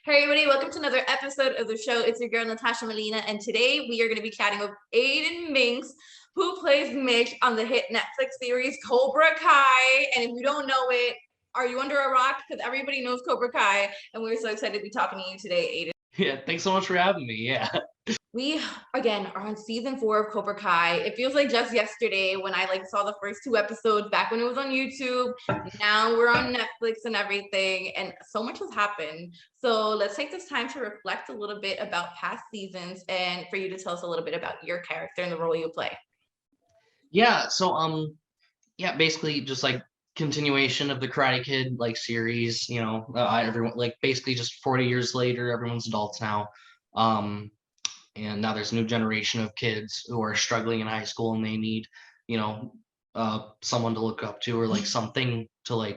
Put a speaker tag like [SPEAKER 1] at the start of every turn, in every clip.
[SPEAKER 1] Hey everybody, welcome to another episode of the show. It's your girl Natasha Molina, and today we are going to be chatting with Aedin Mincks, who plays Mitch on the hit Netflix series Cobra Kai. And if you don't know it, are you under a rock? Because everybody knows Cobra Kai, and we're so excited to be talking to you today, Aedin.
[SPEAKER 2] Yeah, thanks so much for having me. Yeah.
[SPEAKER 1] We again are on season 4 of Cobra Kai. It feels like just yesterday when I saw the first 2 episodes back when it was on YouTube. Now we're on Netflix and everything, and so much has happened. So let's take this time to reflect a little bit about past seasons and for you to tell us a little bit about your character and the role you play.
[SPEAKER 2] Yeah, so yeah, basically just like continuation of the Karate Kid series, everyone basically just 40 years later, everyone's adults now. And now there's a new generation of kids who are struggling in high school and they need, someone to look up to or something to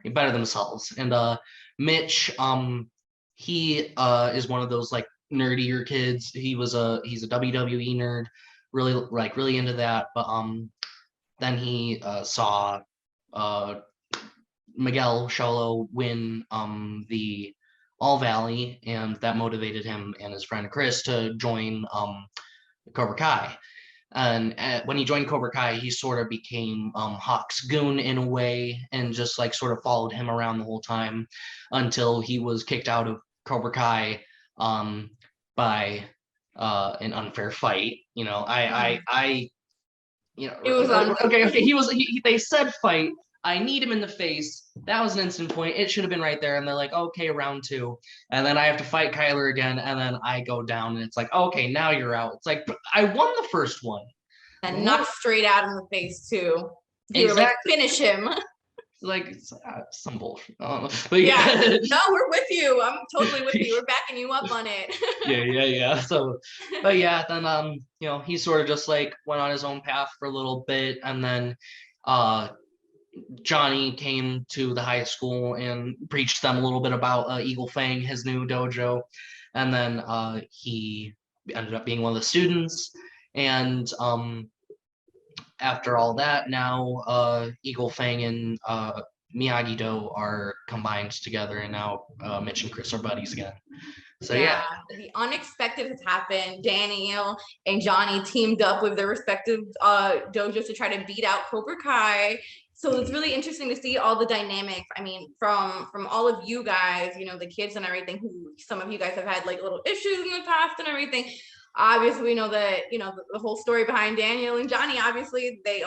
[SPEAKER 2] better themselves. And Mitch, he is one of those nerdier kids. He's a WWE nerd, really into that. But then he saw Miguel Shallow win the All Valley, and that motivated him and his friend Chris to join Cobra Kai. And when he joined Cobra Kai, he sort of became Hawk's goon in a way, and just sort of followed him around the whole time until he was kicked out of Cobra Kai by an unfair fight. It
[SPEAKER 1] was
[SPEAKER 2] okay. They said fight. I need him in the face. That was an instant point. It should have been right there. And they're like, okay, round 2. And then I have to fight Kyler again. And then I go down and it's like, okay, now you're out. It's like, I won the first one.
[SPEAKER 1] And knocked straight out in the face too. You
[SPEAKER 2] exactly.
[SPEAKER 1] Were finish him.
[SPEAKER 2] It's some bullshit. But
[SPEAKER 1] yeah. No, we're with you. I'm totally with you. We're backing you up on it.
[SPEAKER 2] yeah. So, but yeah, then he sort of just went on his own path for a little bit, and then Johnny came to the high school and preached them a little bit about Eagle Fang, his new dojo, and then he ended up being one of the students. And after all that, now Eagle Fang and Miyagi-Do are combined together, and now Mitch and Chris are buddies again. So yeah,
[SPEAKER 1] the unexpected has happened. Daniel and Johnny teamed up with their respective dojos to try to beat out Cobra Kai. So it's really interesting to see all the dynamics. I mean, from all of you guys, the kids and everything, who some of you guys have had little issues in the past and everything. Obviously, we know that the whole story behind Daniel and Johnny. Obviously, they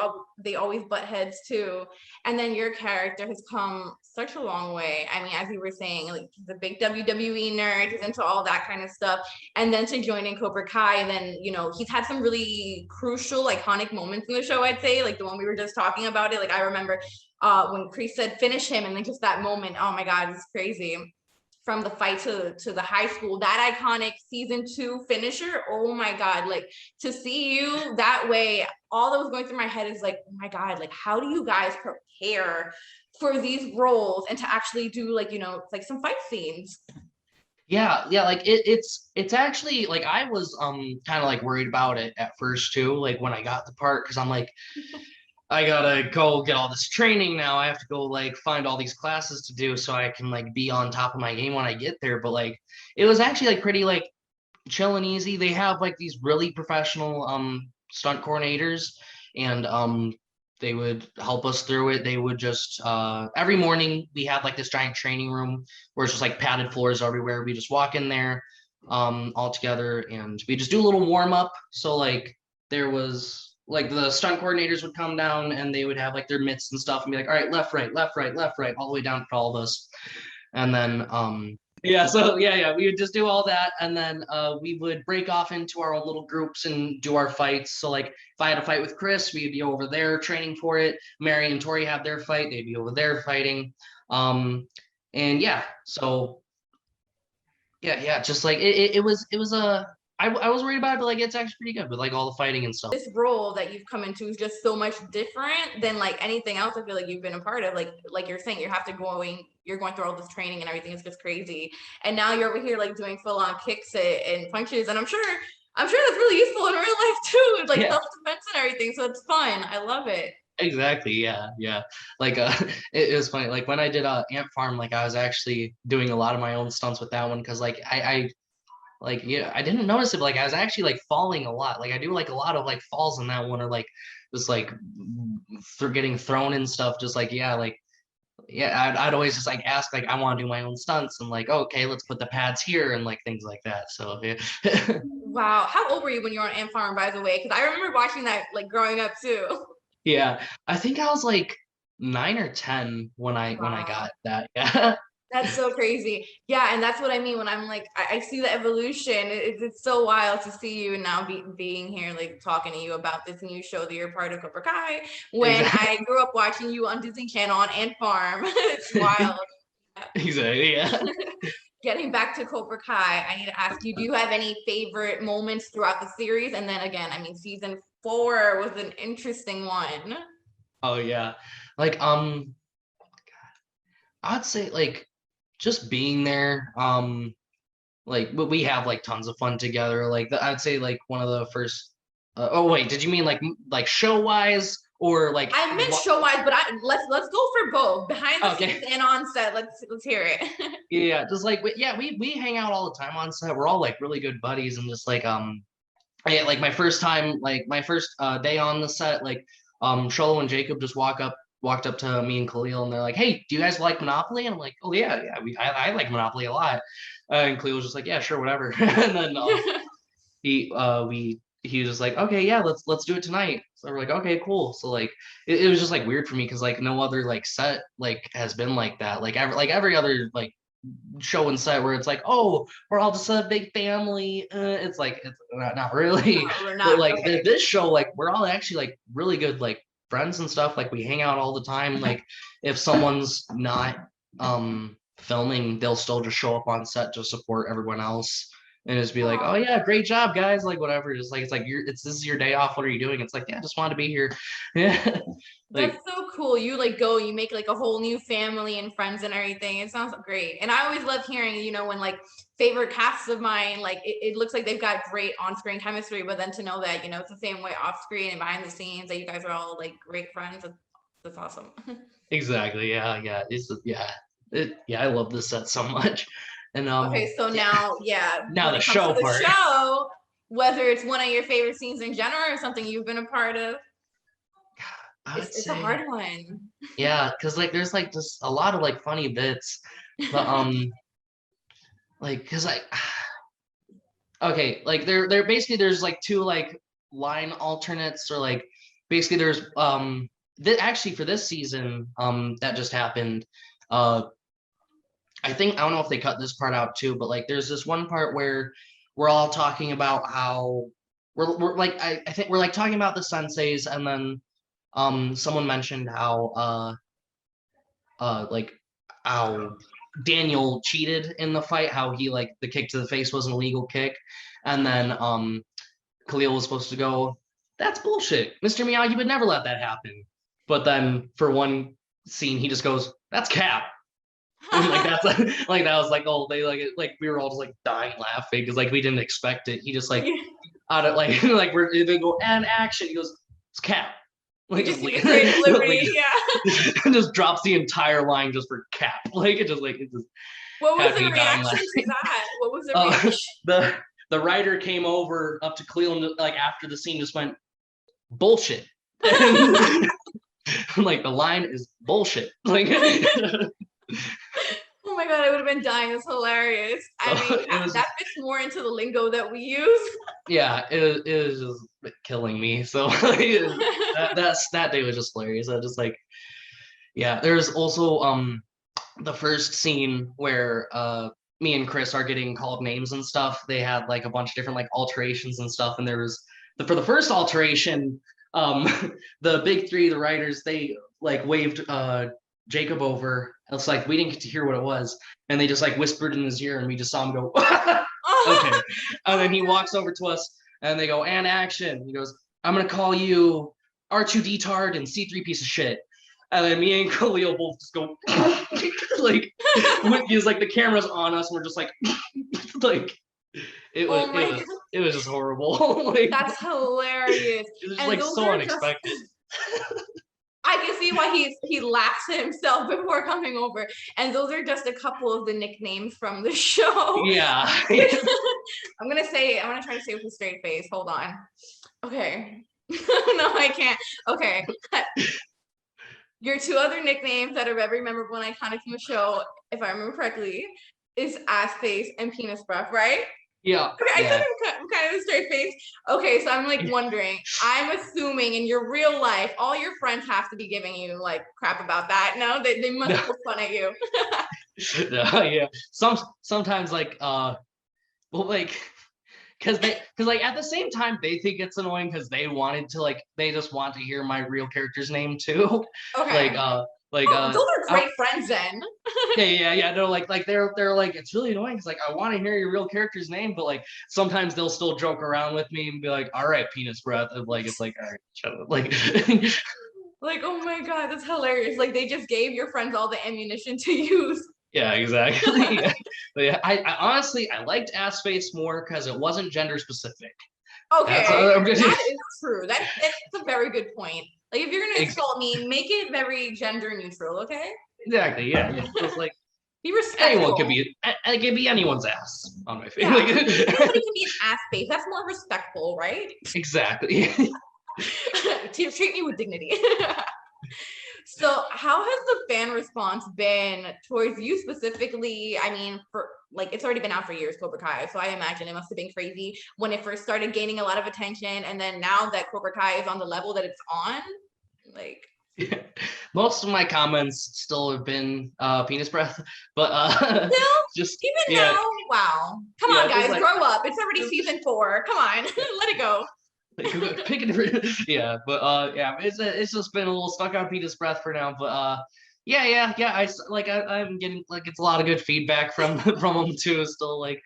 [SPEAKER 1] always butt heads too. And then your character has come such a long way. I mean, as you were saying, he's a big WWE nerd. He's into all that kind of stuff. And then to join in Cobra Kai, and then he's had some really crucial, iconic moments in the show. I'd say, the one we were just talking about it. I remember when Chris said finish him, and then just that moment. Oh my God, it's crazy. From the fight to the high school, that iconic season 2 finisher. Oh my God, to see you that way, all that was going through my head is oh my God, how do you guys prepare for these roles and to actually do some fight scenes?
[SPEAKER 2] Yeah, it's actually I was kind of worried about it at first too, when I got the part, because I'm I gotta go get all this training now. I have to go find all these classes to do so I can be on top of my game when I get there. But it was actually pretty chill and easy. They have these really professional stunt coordinators, and they would help us through it. They would just every morning we have this giant training room where it's just padded floors everywhere. We just walk in there all together and we just do a little warm up. So there was the stunt coordinators would come down and they would have their mitts and stuff and be all right, left, right, left, right, left, right, all the way down for all of us. And then we would just do all that, and then we would break off into our own little groups and do our fights. So if I had a fight with Chris, we'd be over there training for it. Mary and Tori have their fight, they'd be over there fighting. And yeah, so yeah, just it was a I was worried about it, but it's actually pretty good with all the fighting and stuff.
[SPEAKER 1] This role that you've come into is just so much different than anything else I feel you've been a part of. Like you're saying, you're going through all this training and everything. It's just crazy. And now you're over here doing full-on kicks and punches, and I'm sure that's really useful in real life too, self-defense and everything. So it's fun. I love it.
[SPEAKER 2] Exactly. Yeah. Yeah. Like it was funny. Like when I did Ant Farm, like I was actually doing a lot of my own stunts with that one because like I like yeah, I didn't notice it, but like I was actually like falling a lot. Like I do like a lot of like falls in that one or like just like getting thrown and stuff. Just like yeah, like yeah, I'd always just like ask like I want to do my own stunts and like okay, let's put the pads here and like things like that. So yeah.
[SPEAKER 1] Wow. How old were you when you were on Ant Farm, by the way? Because I remember watching that like growing up too.
[SPEAKER 2] Yeah, I think I was like 9 or 10 when I
[SPEAKER 1] Wow.
[SPEAKER 2] got that. Yeah.
[SPEAKER 1] That's so crazy. Yeah, and that's what I mean when I'm like, I see the evolution. It's so wild to see you now being here, like talking to you about this new show that you're part of, Cobra Kai. When
[SPEAKER 2] Exactly.
[SPEAKER 1] I grew up watching you on Disney Channel on Ant Farm, it's wild.
[SPEAKER 2] Exactly. Yeah.
[SPEAKER 1] Getting back to Cobra Kai, I need to ask you, do you have any favorite moments throughout the series? And then again, I mean, season 4 was an interesting one.
[SPEAKER 2] Oh yeah. Like I'd say like just being there. Like but we have like tons of fun together. Like I'd say like one of the first. Oh wait, did you mean like show wise or like?
[SPEAKER 1] I meant show wise, but let's go for both behind the
[SPEAKER 2] Okay.
[SPEAKER 1] scenes and on set. Let's hear it.
[SPEAKER 2] Yeah, just like yeah, we hang out all the time on set. We're all like really good buddies and just like like my first time, like my first day on the set, like Sholo and Jacob just walked up to me and Khalil and they're like, "Hey, do you guys like Monopoly?" And I'm like, "Oh yeah, yeah, I like Monopoly a lot." And Khalil was just like, "Yeah, sure, whatever." And then he was just like, "Okay, yeah, let's do it tonight." So we're like, "Okay, cool." So like it was just like weird for me because like no other like set like has been like that. Like every other like show and set where it's like, oh, we're all just a big family. It's like it's not really,
[SPEAKER 1] We're
[SPEAKER 2] but
[SPEAKER 1] not
[SPEAKER 2] like
[SPEAKER 1] okay.
[SPEAKER 2] this show, like we're all actually like really good like friends and stuff. Like we hang out all the time. Like if someone's not filming, they'll still just show up on set to support everyone else. And just be like, oh yeah, great job, guys. Like whatever. Just like it's like this is your day off. What are you doing? It's like, yeah, I just wanted to be here. Yeah.
[SPEAKER 1] That's
[SPEAKER 2] Like
[SPEAKER 1] so cool. You like go, you make like a whole new family and friends and everything. It sounds great. And I always love hearing, when like favorite casts of mine, like it looks like they've got great on-screen chemistry, but then to know that, it's the same way off screen and behind the scenes that you guys are all like great friends. That's awesome.
[SPEAKER 2] exactly. Yeah, yeah. Yeah, I love this set so much. And
[SPEAKER 1] Okay, so
[SPEAKER 2] yeah,
[SPEAKER 1] now, yeah,
[SPEAKER 2] now
[SPEAKER 1] when
[SPEAKER 2] the
[SPEAKER 1] it comes to
[SPEAKER 2] show
[SPEAKER 1] the
[SPEAKER 2] part.
[SPEAKER 1] show, whether it's one of your favorite scenes in general or something you've been a part of,
[SPEAKER 2] I would
[SPEAKER 1] it's a
[SPEAKER 2] say,
[SPEAKER 1] hard one.
[SPEAKER 2] yeah, because like there's like just a lot of like funny bits, but like because like okay, like they're basically there's like two like line alternates or like basically there's actually for this season that just happened I think I don't know if they cut this part out too, but like there's this one part where we're all talking about how we're like I think we're like talking about the senseis and then someone mentioned how like how Daniel cheated in the fight, how he like the kick to the face was an illegal kick, and then Khalil was supposed to go, "That's bullshit, Mr. Miyagi would never let that happen." But then for one scene, he just goes, "That's cap." And like that's like that was like oh they like we were all just like dying laughing because like we didn't expect it. He just like
[SPEAKER 1] Yeah.
[SPEAKER 2] out of like like we're they go and action. He goes it's cap.
[SPEAKER 1] You
[SPEAKER 2] Like
[SPEAKER 1] just
[SPEAKER 2] just
[SPEAKER 1] see the
[SPEAKER 2] like,
[SPEAKER 1] great
[SPEAKER 2] like
[SPEAKER 1] delivery. Yeah.
[SPEAKER 2] just drops the entire line just for cap. Like it just
[SPEAKER 1] What was
[SPEAKER 2] had
[SPEAKER 1] the
[SPEAKER 2] me dying
[SPEAKER 1] reaction to
[SPEAKER 2] laughing.
[SPEAKER 1] that? What was the
[SPEAKER 2] Uh,
[SPEAKER 1] reaction?
[SPEAKER 2] the the writer came over up to Cleveland like after the scene just went bullshit. And like the line is bullshit. Like
[SPEAKER 1] Oh my god, I would have been dying. It's hilarious.
[SPEAKER 2] so
[SPEAKER 1] I mean,
[SPEAKER 2] it was
[SPEAKER 1] that fits more into the lingo that we use.
[SPEAKER 2] yeah, it was just killing me. So that day was just hilarious. I just like yeah. There's also the first scene where me and Chris are getting called names and stuff. They had like a bunch of different like alterations and stuff, and there was for the first alteration, um the big three, the writers, they like waved Jacob over. It's like we didn't get to hear what it was, and they just like whispered in his ear, and we just saw him go. Okay. And then he walks over to us and they go, and action. He goes, I'm going to call you R2 Tard and C3 piece of shit. And then me and Khalil both just go, like, he's like, the camera's on us. And we're just like, like, it was,
[SPEAKER 1] Oh
[SPEAKER 2] it
[SPEAKER 1] my
[SPEAKER 2] was,
[SPEAKER 1] god,
[SPEAKER 2] it was just horrible. Like,
[SPEAKER 1] that's hilarious.
[SPEAKER 2] it was just
[SPEAKER 1] And
[SPEAKER 2] like
[SPEAKER 1] those
[SPEAKER 2] so
[SPEAKER 1] are just
[SPEAKER 2] unexpected.
[SPEAKER 1] I can see why he laughs at himself before coming over. And those are just a couple of the nicknames from the show.
[SPEAKER 2] Yeah.
[SPEAKER 1] I'm gonna try to say with a straight face. Hold on. Okay. No, I can't. Okay. Your two other nicknames that are very memorable and iconic from the show, if I remember correctly, is ass face and penis breath, right?
[SPEAKER 2] Yeah.
[SPEAKER 1] Okay, I said I'm kind of a straight face. Okay, so I'm like wondering, I'm assuming in your real life, all your friends have to be giving you like crap about that. No, they must poke fun at you.
[SPEAKER 2] Yeah. Sometimes like well like because like at the same time they think it's annoying because they just want to hear my real character's name too.
[SPEAKER 1] Okay. Those are great friends then.
[SPEAKER 2] yeah. No, like they're like it's really annoying because like I want to hear your real character's name, but like sometimes they'll still joke around with me and be like, all right, penis breath. And like it's like all right, shut up. Like
[SPEAKER 1] like, oh my god, that's hilarious. Like they just gave your friends all the ammunition to use.
[SPEAKER 2] Yeah, exactly. Yeah. But yeah, I honestly I liked ass face more because it wasn't gender specific.
[SPEAKER 1] Okay, that is true. That's a very good point. Like if you're gonna insult me, make it very gender neutral, okay?
[SPEAKER 2] Exactly. Yeah. Just like
[SPEAKER 1] be respectful.
[SPEAKER 2] Anyone could be. It could be anyone's ass on my face.
[SPEAKER 1] Yeah. Anybody can be an ass face. That's more respectful, right?
[SPEAKER 2] Exactly.
[SPEAKER 1] Treat me with dignity. So how has the fan response been towards you specifically? I mean, for like it's already been out for years, Cobra Kai. So I imagine it must have been crazy when it first started gaining a lot of attention. And then now that Cobra Kai is on the level that it's on, like
[SPEAKER 2] yeah. Most of my comments still have been penis breath, but
[SPEAKER 1] still?
[SPEAKER 2] just
[SPEAKER 1] even now, wow. Come on, guys, like, grow up. It's already season 4. Come on, let it go.
[SPEAKER 2] Pick a different, yeah, but yeah, it's just been a little stuck on penis breath for now, but yeah, I'm getting like it's a lot of good feedback from them too. Still like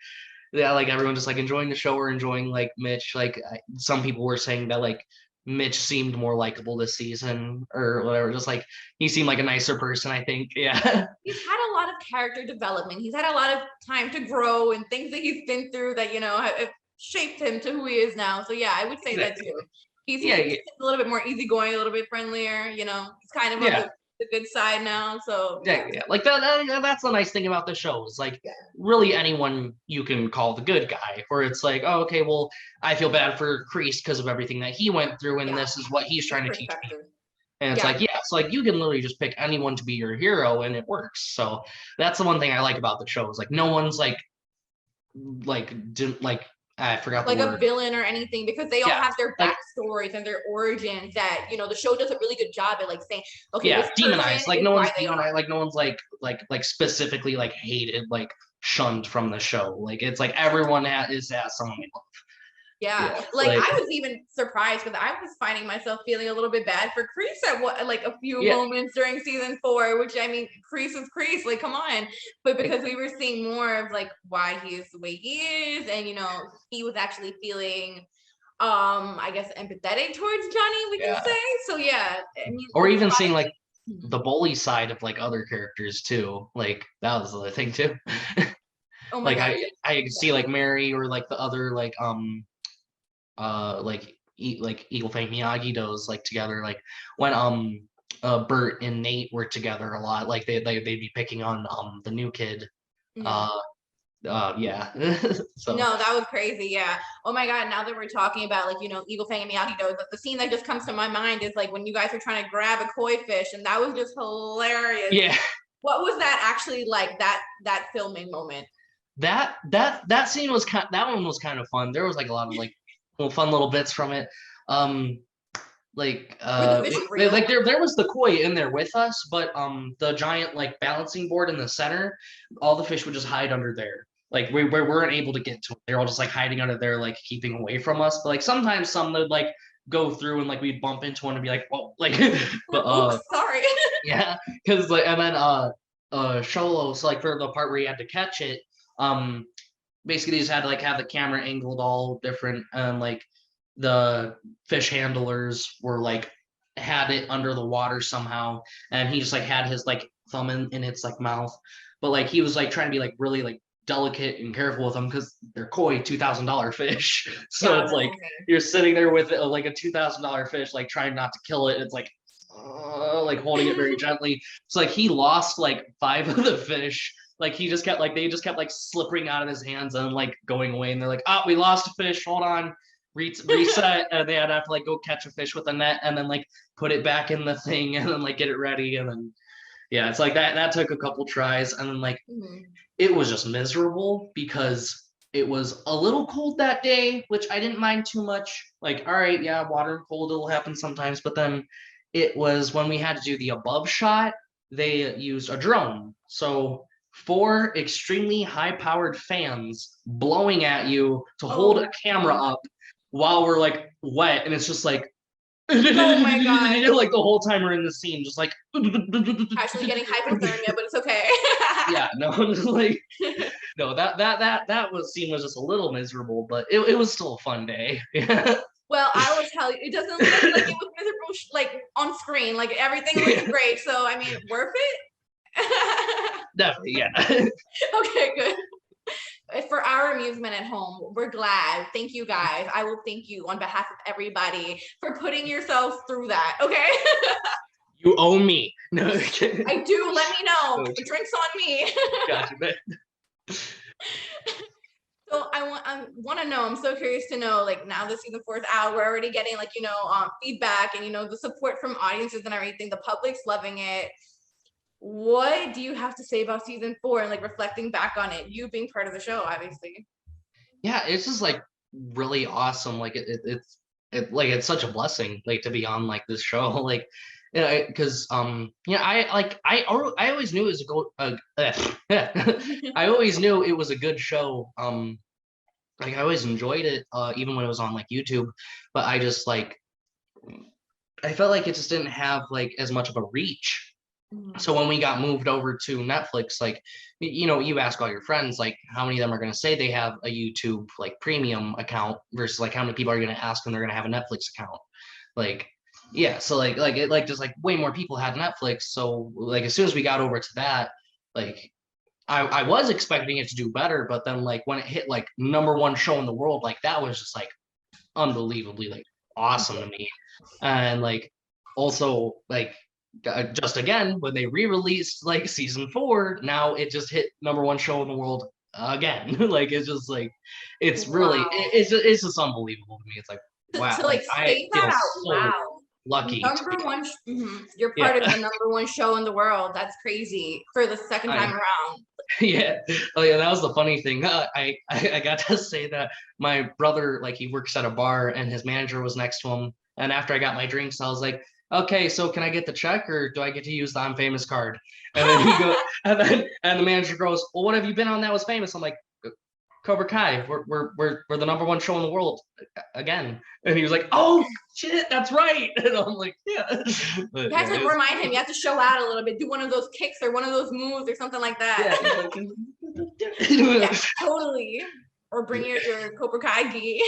[SPEAKER 2] yeah, like everyone just like enjoying the show or enjoying like Mitch. Like some people were saying that like Mitch seemed more likable this season or whatever. Just like he seemed like a nicer person, I think. Yeah.
[SPEAKER 1] He's had a lot of character development. He's had a lot of time to grow and things that he's been through that you know have shaped him to who he is now. So yeah, I would say that too. He's a little bit more easygoing, a little bit friendlier. You know, he's kind of on the good side now. So
[SPEAKER 2] yeah. Like that's the nice thing about the show is like really anyone you can call the good guy. Where it's like, oh, okay, well, I feel bad for Kreese because of everything that he went through, and this is what he's trying to teach me. And it's like, it's like you can literally just pick anyone to be your hero, and it works. So that's the one thing I like about the show is like no one's like I forgot the word.
[SPEAKER 1] A villain or anything because they all have their backstories and their origins that you know the show does a really good job at like saying okay
[SPEAKER 2] demonized like no one's demonized like no one's like specifically like hated like shunned from the show like it's like everyone has someone they love.
[SPEAKER 1] Yeah, like I was even surprised because I was finding myself feeling a little bit bad for Kreese at like a few moments during season 4, which I mean, Kreese is Kreese, like come on. But because we were seeing more of like why he is the way he is, and you know, he was actually feeling I guess empathetic towards Johnny, we can say. So yeah. I mean,
[SPEAKER 2] or even seeing like the bully side of like other characters too. Like that was the other thing too. Oh my God. I could see like Mary or like the other like Eagle Fang Miyagi does like together like when Bert and Nate were together a lot like they'd be picking on the new kid. Yeah. So
[SPEAKER 1] no, that was crazy. Yeah. Oh my God. Now that we're talking about like, you know, Eagle Fang and Miyagi Do, the scene that just comes to my mind is like when you guys were trying to grab a koi fish, and that was just hilarious.
[SPEAKER 2] Yeah.
[SPEAKER 1] What was that actually like? That filming moment.
[SPEAKER 2] That scene was that one was kind of fun. There was like a lot of like fun little bits from it. There was the koi in there with us, but the giant like balancing board in the center, all the fish would just hide under there. Like we weren't able to get to them. They're all just like hiding under there, like keeping away from us. But like sometimes some would like go through and like we'd bump into one and be like, whoa, like but
[SPEAKER 1] oops, sorry.
[SPEAKER 2] Yeah, because like and then Sholo, so like for the part where you had to catch it, basically you just had to like have the camera angled all different and like the fish handlers were like had it under the water somehow, and he just like had his like thumb in its like mouth, but like he was like trying to be like really like delicate and careful with them because they're koi $2,000 fish. So it's like you're sitting there with like a $2,000 fish like trying not to kill it. It's like like holding it very gently. So like he lost like 5 of the fish. Like he just kept like they just kept like slipping out of his hands and like going away. And they're like, oh, we lost a fish. Hold on. Reset. And they had to have to like go catch a fish with a net and then like put it back in the thing and then like get it ready. And then yeah, it's like that took a couple tries. And then like it was just miserable because it was a little cold that day, which I didn't mind too much. Like, all right, yeah, water and cold, it'll happen sometimes. But then it was when we had to do the above shot, they used a drone. So 4 extremely high-powered fans blowing at you to hold a camera up while we're like wet. And it's just like,
[SPEAKER 1] oh my god!
[SPEAKER 2] Like the whole time we're in the scene, just like
[SPEAKER 1] actually getting hypothermia, but it's okay.
[SPEAKER 2] yeah, no, like no, that was scene was just a little miserable, but it was still a fun day.
[SPEAKER 1] Well, I will tell you, it doesn't look like it was miserable, like on screen, like everything looked great. So I mean, worth it.
[SPEAKER 2] Definitely, yeah.
[SPEAKER 1] Okay, good. For our amusement at home, we're glad. Thank you guys. I will thank you on behalf of everybody for putting yourself through that. Okay.
[SPEAKER 2] You owe me. No,
[SPEAKER 1] I do. Let me know. The drink's on me.
[SPEAKER 2] Gotcha.
[SPEAKER 1] So I want to know. I'm so curious to know. Like now, this season 4 is out. We're already getting like feedback and the support from audiences and everything. The public's loving it. What do you have to say about season 4 and like reflecting back on it? You being part of the show, obviously.
[SPEAKER 2] Yeah, it's just like really awesome. Like it's such a blessing like to be on like this show. Like because I always knew it was I always knew it was a good show. Like I always enjoyed it even when it was on like YouTube, but I just like I felt like it just didn't have like as much of a reach. So when we got moved over to Netflix, like, you ask all your friends, like how many of them are going to say they have a YouTube like premium account versus like how many people are going to ask them they're going to have a Netflix account. Like, yeah. So like it like just like way more people had Netflix. So like as soon as we got over to that, like I was expecting it to do better, but then like when it hit like #1 show in the world, like that was just like unbelievably like awesome to me. And like also like just again when they re-released like season 4, now it just hit #1 show in the world again. Like it's just like it's really it's just unbelievable to me. It's like wow,
[SPEAKER 1] to like state that out loud.
[SPEAKER 2] Lucky.
[SPEAKER 1] #1, you're part of the #1 show in the world. That's crazy for the second time around.
[SPEAKER 2] Yeah. Oh yeah, that was the funny thing. I got to say that my brother, like he works at a bar and his manager was next to him. And after I got my drinks, I was like, okay, so can I get the check or do I get to use the I'm famous card? And then he goes, and the manager goes, well, what have you been on that was famous? I'm like, Cobra Kai. We're the #1 show in the world again. And he was like, oh shit, that's right. And I'm like, yeah. But,
[SPEAKER 1] you have to remind him. You have to show out a little bit. Do one of those kicks or one of those moves or something like that. Yeah, totally. Or bring your Cobra Kai gi.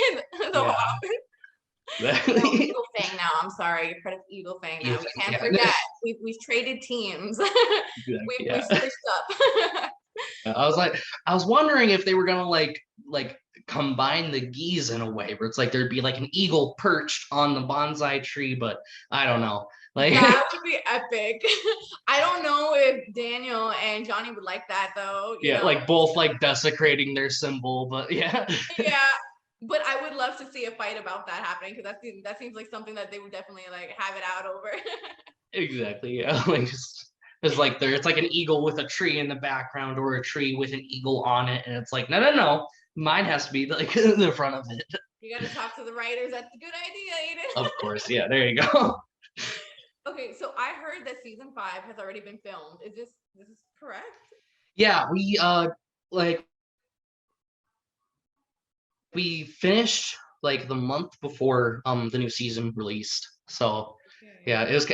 [SPEAKER 1] No, Eagle Fang now. I'm sorry, you're part of Eagle Fang now. We can't forget. We've traded teams. We've switched up.
[SPEAKER 2] I was wondering if they were gonna like combine the gis in a way where it's like there'd be like an eagle perched on the bonsai tree, but I don't know. Like
[SPEAKER 1] that would be epic. I don't know if Daniel and Johnny would like that though. You know?
[SPEAKER 2] Like both like desecrating their symbol, but yeah.
[SPEAKER 1] Yeah. But I would love to see a fight about that happening because that seems like something that they would definitely like have it out over. Exactly.
[SPEAKER 2] Yeah. Like it's like it's like an eagle with a tree in the background or a tree with an eagle on it, and it's like no, mine has to be like in the front of it.
[SPEAKER 1] You got to talk to the writers. That's a good idea, Aedin.
[SPEAKER 2] Of course, yeah. There you go.
[SPEAKER 1] Okay, so I heard that season 5 has already been filmed. Is this correct?
[SPEAKER 2] Yeah, we finished like the month before the new season released. So yeah, it was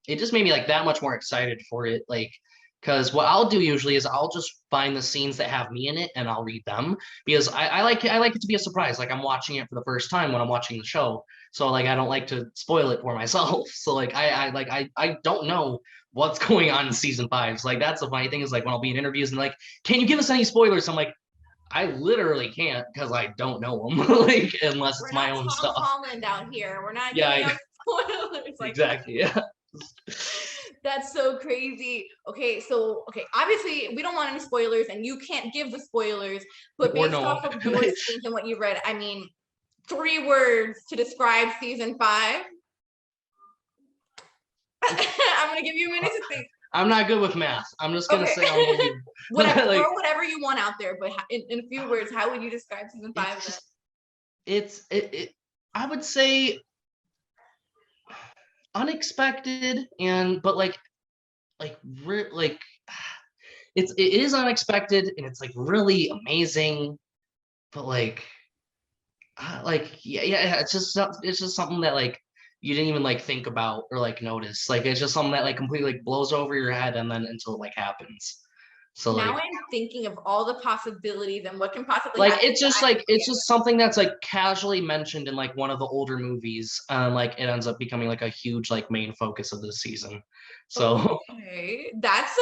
[SPEAKER 2] it just made me like that much more excited for it, like because what I'll do usually is I'll just find the scenes that have me in it and I'll read them because I like it to be a surprise, like I'm watching it for the first time when I'm watching the show, so like I don't like to spoil it for myself. So like I don't know what's going on in season 5. So like that's the funny thing is like when I'll be in interviews and like, can you give us any spoilers? I'm like, I literally can't because I don't know them. Like unless it's my own stuff.
[SPEAKER 1] Holland out here. We're not.
[SPEAKER 2] Yeah,
[SPEAKER 1] Spoilers. Like,
[SPEAKER 2] exactly. Yeah.
[SPEAKER 1] that's so crazy. Okay, so obviously we don't want any spoilers, and you can't give the spoilers, but
[SPEAKER 2] Or
[SPEAKER 1] based
[SPEAKER 2] no
[SPEAKER 1] off
[SPEAKER 2] one.
[SPEAKER 1] of your scenes and what you read, I mean, 3 words to describe season 5. I'm gonna give you a minute to think.
[SPEAKER 2] I'm not good with math. I'm just gonna
[SPEAKER 1] Okay.
[SPEAKER 2] say I'm gonna give
[SPEAKER 1] Whatever,
[SPEAKER 2] like
[SPEAKER 1] throw whatever you want out there, but in a few words, how would you describe season 5?
[SPEAKER 2] it's just it I would say unexpected and but like it is unexpected and it's like really amazing, but yeah, it's just something that like you didn't even like think about or like notice. Like it's just something that like completely like blows over your head and then until it like happens. So
[SPEAKER 1] Now
[SPEAKER 2] like
[SPEAKER 1] I'm thinking of all the possibilities and what can possibly
[SPEAKER 2] like
[SPEAKER 1] happen.
[SPEAKER 2] it's just something that's like casually mentioned in like one of the older movies and like it ends up becoming like a huge like main focus of this season. So
[SPEAKER 1] Okay, that's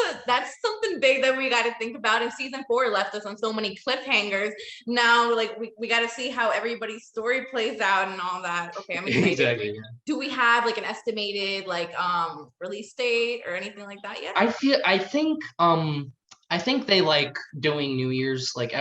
[SPEAKER 1] something big that we got to think about. And season 4 left us on so many cliffhangers. Now, like we got to see how everybody's story plays out and all that. Okay, I'm excited.
[SPEAKER 2] exactly.
[SPEAKER 1] Do we have like an estimated like release date or anything like that yet?
[SPEAKER 2] I think they like doing New Year's like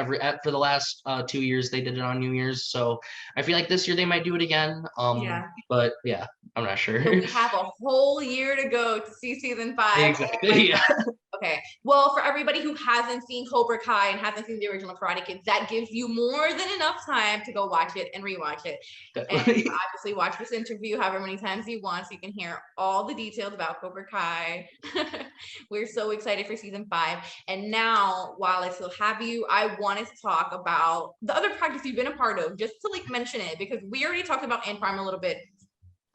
[SPEAKER 2] for the last 2 years they did it on New Year's. So I feel like this year they might do it again.
[SPEAKER 1] Yeah.
[SPEAKER 2] But yeah, I'm not sure.
[SPEAKER 1] So we have a whole year to go to see season 5. Oh my
[SPEAKER 2] Exactly. Yeah.
[SPEAKER 1] God. Okay. Well, for everybody who hasn't seen Cobra Kai and hasn't seen the original Karate Kids, that gives you more than enough time to go watch it and rewatch it. And
[SPEAKER 2] Definitely.
[SPEAKER 1] obviously watch this interview however many times you want so you can hear all the details about Cobra Kai. We're so excited for season 5. And now, while I still have you, I wanted to talk about the other projects you've been a part of, just to like mention it, because we already talked about Ant Farm a little bit.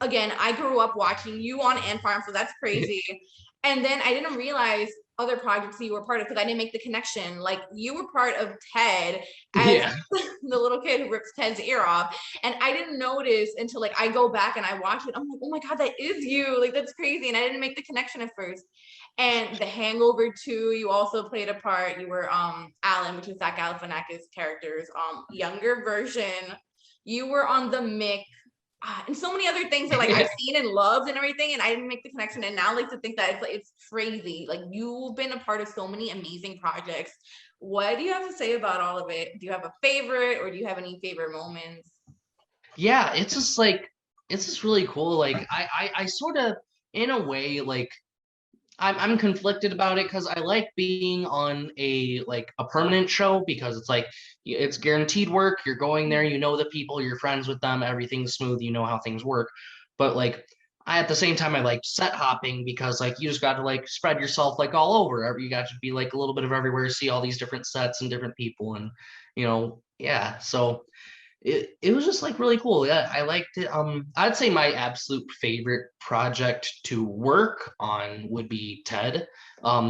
[SPEAKER 1] Again, I grew up watching you on Ant Farm, so that's crazy. And then I didn't realize other projects you were part of because I didn't make the connection. Like you were part of Ted as
[SPEAKER 2] Yeah.
[SPEAKER 1] the little kid who rips Ted's ear off. And I didn't notice until like I go back and I watch it. I'm like, oh my God, that is you. Like that's crazy. And I didn't make the connection at first. And The Hangover 2, you also played a part. You were Alan, which is Zach Galifianakis' character's younger version. You were on The Mick. And so many other things that like I've seen and loved and everything, and I didn't make the connection. And now like to think that it's crazy. Like you've been a part of so many amazing projects. What do you have to say about all of it? Do you have a favorite, or do you have any favorite moments?
[SPEAKER 2] Yeah, it's just really cool. Like I sort of in a way like I'm conflicted about it because I like being on a permanent show because it's like it's guaranteed work. You're going there, you know the people, you're friends with them, everything's smooth, you know how things work. But like I at the same time I like set hopping because like you just got to like spread yourself like all over. You got to be like a little bit of everywhere, see all these different sets and different people and yeah. So it was just like really cool. Yeah, I liked it. I'd say my absolute favorite project to work on would be Ted.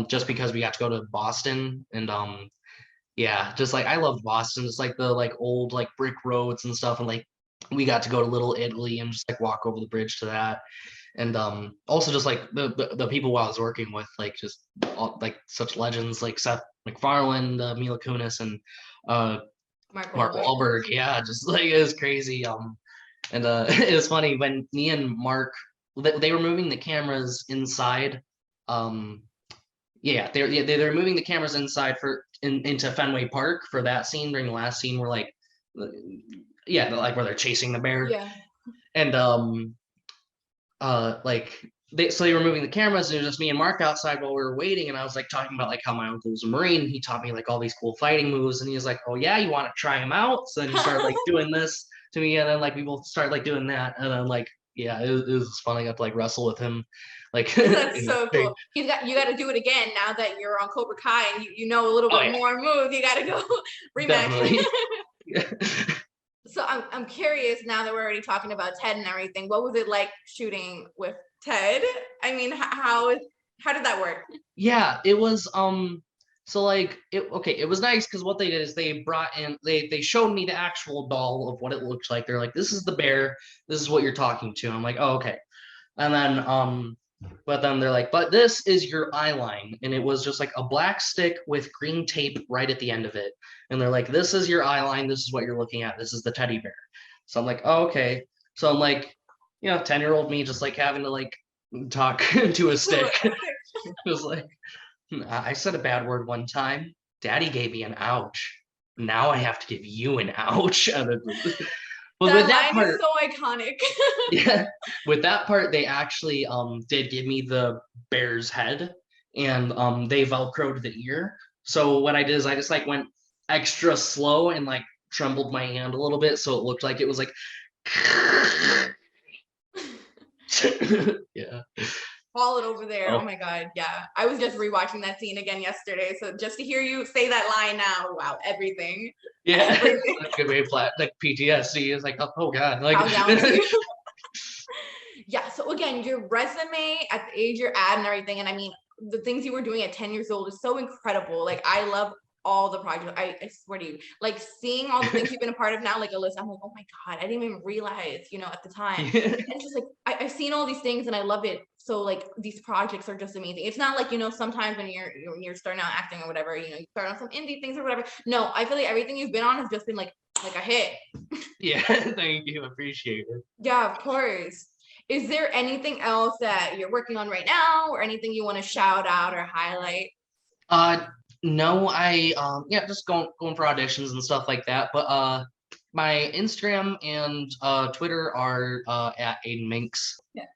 [SPEAKER 2] Just because we got to go to Boston and yeah, just like I loved Boston. It's like the like old like brick roads and stuff, and like we got to go to Little Italy and just like walk over the bridge to that. And also just like the people I was working with, like just like such legends like Seth MacFarlane, Mila Kunis, and
[SPEAKER 1] Mark
[SPEAKER 2] Mark
[SPEAKER 1] Wahlberg.
[SPEAKER 2] Wahlberg, yeah, just like it was crazy. And it was funny when me and Mark they were moving the cameras inside. Um, they're moving the cameras inside into Fenway Park for that scene during the last scene where like like where they're chasing the bear.
[SPEAKER 1] Yeah.
[SPEAKER 2] And like they were moving the cameras and it was just me and Mark outside while we were waiting and I was like talking about like how my uncle was a Marine and he taught me like all these cool fighting moves and he was like, oh yeah, you want to try them out? So then he started like doing this to me and then like we both started like doing that and then like yeah, it was fun. I got to like wrestle with him. Like
[SPEAKER 1] That's so cool. You got to do it again now that you're on Cobra Kai and you know a little bit more moves. You got to go rematch. So I'm curious now that we're already talking about Ted and everything. What was it like shooting with Ted? I mean, how did that work?
[SPEAKER 2] Yeah, it was so like it was nice because what they did is they brought in they showed me the actual doll of what it looked like. They're like, this is the bear, this is what you're talking to. I'm like, oh, okay. And then but then they're like, but this is your eye line. And it was just like a black stick with green tape right at the end of it. And they're like, this is your eye line. This is what you're looking at. This is the teddy bear. So I'm like, oh, okay. So I'm like, you know, 10-year-old me just like having to like talk to a stick. It was like, I said a bad word one time. Daddy gave me an ouch. Now I have to give you an ouch. But with
[SPEAKER 1] That
[SPEAKER 2] that
[SPEAKER 1] line is
[SPEAKER 2] part,
[SPEAKER 1] so iconic.
[SPEAKER 2] yeah, with that part, they actually did give me the bear's head, and they velcroed the ear. So what I did is I just like went extra slow and like trembled my hand a little bit so it looked like it was like yeah.
[SPEAKER 1] Call it over there. Oh
[SPEAKER 2] Oh
[SPEAKER 1] my God. Yeah. I was just rewatching that scene again yesterday. So just to hear you say that line now, wow, everything.
[SPEAKER 2] yeah.
[SPEAKER 1] Everything.
[SPEAKER 2] That's a good way to flat like PTSD is like oh god like
[SPEAKER 1] Countdown to you. Yeah. So again, your resume at the age you're at and everything. And I mean, the things you were doing at 10 years old is so incredible. Like I love all the projects. I swear to you, like seeing all the things you've been a part of now, like a list, I'm like, oh my God, I didn't even realize, you know, at the time. And just like I've seen all these things and I love it. So like these projects are just amazing. It's not like, you know, sometimes when you're starting out acting or whatever, you know, you start on some indie things or whatever. No, I feel like everything you've been on has just been like a hit.
[SPEAKER 2] yeah. Thank you, appreciate it.
[SPEAKER 1] Yeah, of course. Is there anything else that you're working on right now or anything you want to shout out or highlight?
[SPEAKER 2] uh no, I yeah, just going for auditions and stuff like that, but my Instagram and Twitter are at Aedin Mincks.
[SPEAKER 1] Yeah.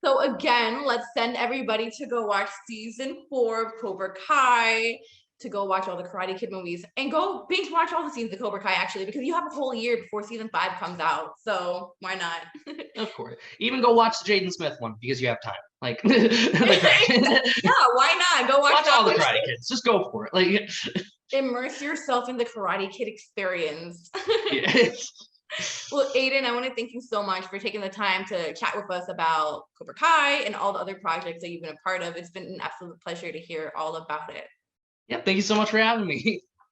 [SPEAKER 1] So again, let's send everybody to go watch season 4 of Cobra Kai, to go watch all the Karate Kid movies, and go binge watch all the seasons of Cobra Kai actually, because you have a whole year before season 5 comes out. So why not?
[SPEAKER 2] Of course. Even go watch the Jaden Smith one because you have time. Like
[SPEAKER 1] Yeah, why not? Go watch
[SPEAKER 2] all the
[SPEAKER 1] that.
[SPEAKER 2] Karate Kids. Just go for it. Like
[SPEAKER 1] Immerse yourself in the Karate Kid experience.
[SPEAKER 2] yeah.
[SPEAKER 1] Well, Aedin, I want to thank you so much for taking the time to chat with us about Cobra Kai and all the other projects that you've been a part of. It's been an absolute pleasure to hear all about it.
[SPEAKER 2] Yeah, thank you so much for having me.